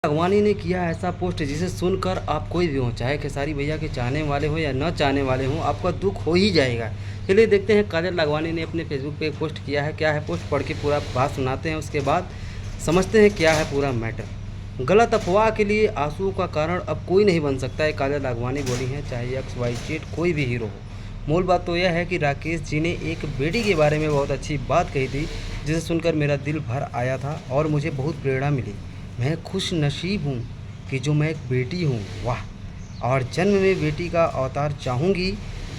भगवानी ने किया ऐसा पोस्ट जिसे सुनकर आप कोई भी हो, चाहे खेसारी भैया के चाहने वाले हो या न चाहने वाले हो, आपका दुख हो ही जाएगा। चलिए देखते हैं काजल लाखवानी ने अपने फेसबुक पे पोस्ट किया है। क्या है पोस्ट, पढ़ के पूरा बात सुनाते हैं, उसके बाद समझते हैं क्या है पूरा मैटर। गलत अफवाह के लिए आंसुओं का कारण अब कोई नहीं बन सकता है, काजल लाखवानी बोली है, चाहे XYZ कोई भी हीरो हो। मूल बात तो यह है कि राकेश जी ने एक बेटी के बारे में बहुत अच्छी बात कही थी, जिसे सुनकर मेरा दिल भर आया था और मुझे बहुत प्रेरणा मिली। मैं खुश नसीब हूँ कि जो मैं एक बेटी हूँ, वाह। और जन्म में बेटी का अवतार चाहूँगी,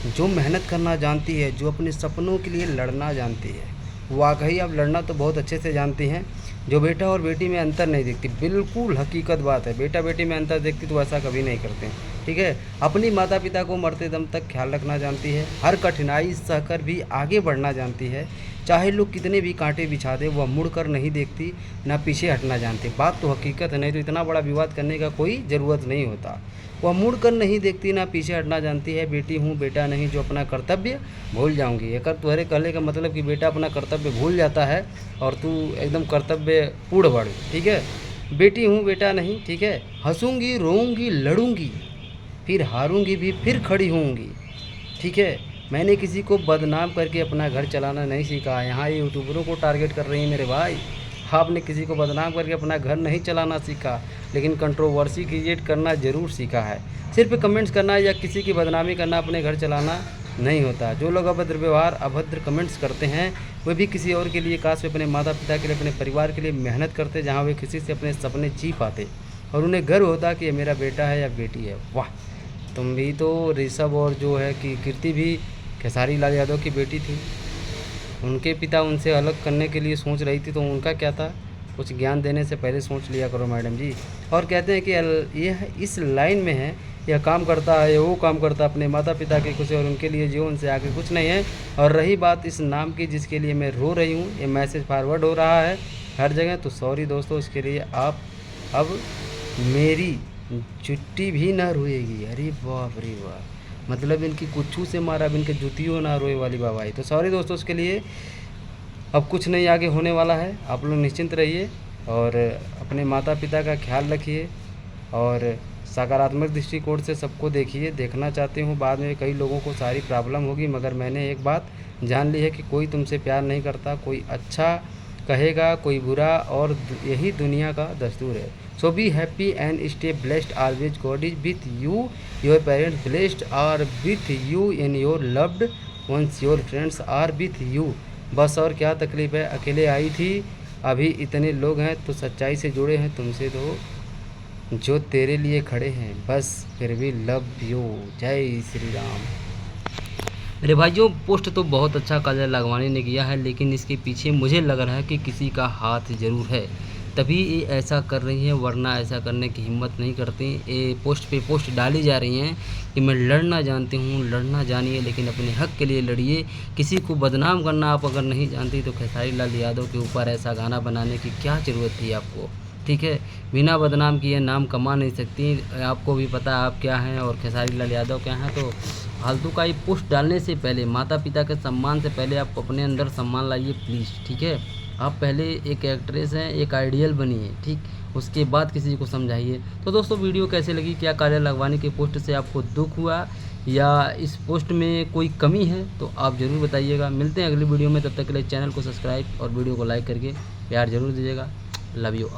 जो मेहनत करना जानती है, जो अपने सपनों के लिए लड़ना जानती है। वाकई आप लड़ना तो बहुत अच्छे से जानती हैं। जो बेटा और बेटी में अंतर नहीं देखती, बिल्कुल हकीकत बात है। बेटा बेटी में अंतर देखती तो ऐसा कभी नहीं करते, ठीक है। अपनी माता पिता को मरते दम तक ख्याल रखना जानती है, हर कठिनाई सहकर भी आगे बढ़ना जानती है। चाहे लोग कितने भी कांटे बिछा दे, वह मुड़ कर नहीं देखती, ना पीछे हटना जानती। बात तो हकीकत है, नहीं तो इतना बड़ा विवाद करने का कोई ज़रूरत नहीं होता। वह मुड़ कर नहीं देखती, ना पीछे हटना जानती है। बेटी हूँ बेटा नहीं, जो अपना कर्तव्य भूल जाऊँगी। एक तुहरे कहने का मतलब कि बेटा अपना कर्तव्य भूल जाता है और तू एकदम कर्तव्य पूर्ण बढ़, ठीक है। बेटी हूँ बेटा नहीं, ठीक है। हंसूँगी रोऊँगी लड़ूँगी, फिर हारूँगी भी, फिर खड़ी होऊँगी, ठीक है। मैंने किसी को बदनाम करके अपना घर चलाना नहीं सीखा। यहाँ ये यूट्यूबरों को टारगेट कर रही हैं मेरे भाई। आपने किसी को बदनाम करके अपना घर नहीं चलाना सीखा, लेकिन कंट्रोवर्सी क्रिएट करना ज़रूर सीखा है। सिर्फ कमेंट्स करना या किसी की बदनामी करना अपने घर चलाना नहीं होता। जो लोग अभद्र व्यवहार अभद्र कमेंट्स करते हैं, वे भी किसी और के लिए, काश वे अपने माता पिता के लिए, अपने परिवार के लिए मेहनत करते, जहाँ वे किसी से अपने सपने जी पाते और उन्हें गर्व होता कि ये मेरा बेटा है या बेटी है। वाह, तुम भी तो ऋषभ और जो है कि कीर्ति भी खेसारी लाल यादव की बेटी थी। उनके पिता उनसे अलग करने के लिए सोच रही थी, तो उनका क्या था। कुछ ज्ञान देने से पहले सोच लिया करो मैडम जी। और कहते हैं कि यह इस लाइन में है, यह काम करता है, वो काम करता है, अपने माता पिता की खुशी और उनके लिए जीवन से आगे कुछ नहीं है। और रही बात इस नाम की जिसके लिए मैं रो रही हूँ, ये मैसेज फॉरवर्ड हो रहा है हर जगह, तो सॉरी दोस्तों, इसके लिए आप अब मेरी जुट्टी भी ना रोएगी। अरे बाप रे बाप, मतलब इनकी कुछू से मारा, अब इनके जुतियों ना रोए वाली बाबाई। तो सॉरी दोस्तों, उसके लिए अब कुछ नहीं आगे होने वाला है। आप लोग निश्चिंत रहिए और अपने माता पिता का ख्याल रखिए और सकारात्मक दृष्टिकोण से सबको देखिए। देखना चाहती हूँ बाद में कई लोगों को सारी प्रॉब्लम होगी, मगर मैंने एक बात जान ली है कि कोई तुमसे प्यार नहीं करता, कोई अच्छा कहेगा कोई बुरा, और यही दुनिया का दस्तूर है। So be happy and stay blessed always, God is with you, your parents blessed are with you in your loved ones, your friends are with you. बस और क्या तकलीफ़ है, अकेले आई थी, अभी इतने लोग हैं तो सच्चाई से जुड़े हैं तुमसे, तो जो तेरे लिए खड़े हैं, बस फिर भी लव यू। जय श्री राम। मेरे भाई जो पोस्ट तो बहुत अच्छा काजल लाखवानी ने किया है, लेकिन इसके पीछे मुझे लग रहा है कि किसी का हाथ ज़रूर है, तभी ये ऐसा कर रही हैं, वरना ऐसा करने की हिम्मत नहीं करती। ये पोस्ट पे पोस्ट डाली जा रही हैं कि मैं लड़ना जानती हूँ, लड़ना जानिए, लेकिन अपने हक़ के लिए लड़िए। किसी को बदनाम करना आप अगर नहीं जानती, तो खेसारी लाल यादव के ऊपर ऐसा गाना बनाने की क्या ज़रूरत थी आपको, ठीक है। बिना बदनाम किए नाम कमा नहीं सकती, आपको भी पता आप क्या हैं और खेसारी लाल यादव क्या हैं। तो फालतू का ये पोस्ट डालने से पहले, माता पिता के सम्मान से पहले आप अपने अंदर सम्मान लाइए प्लीज़, ठीक है। आप पहले एक एक्ट्रेस हैं, एक आइडियल बनिए, ठीक, उसके बाद किसी को समझाइए। तो दोस्तों वीडियो कैसे लगी, क्या काजल लाखवानी के पोस्ट से आपको दुख हुआ या इस पोस्ट में कोई कमी है, तो आप ज़रूर बताइएगा। मिलते हैं अगली वीडियो में, तब तक के लिए चैनल को सब्सक्राइब और वीडियो को लाइक करके प्यार ज़रूर दीजिएगा। Love you.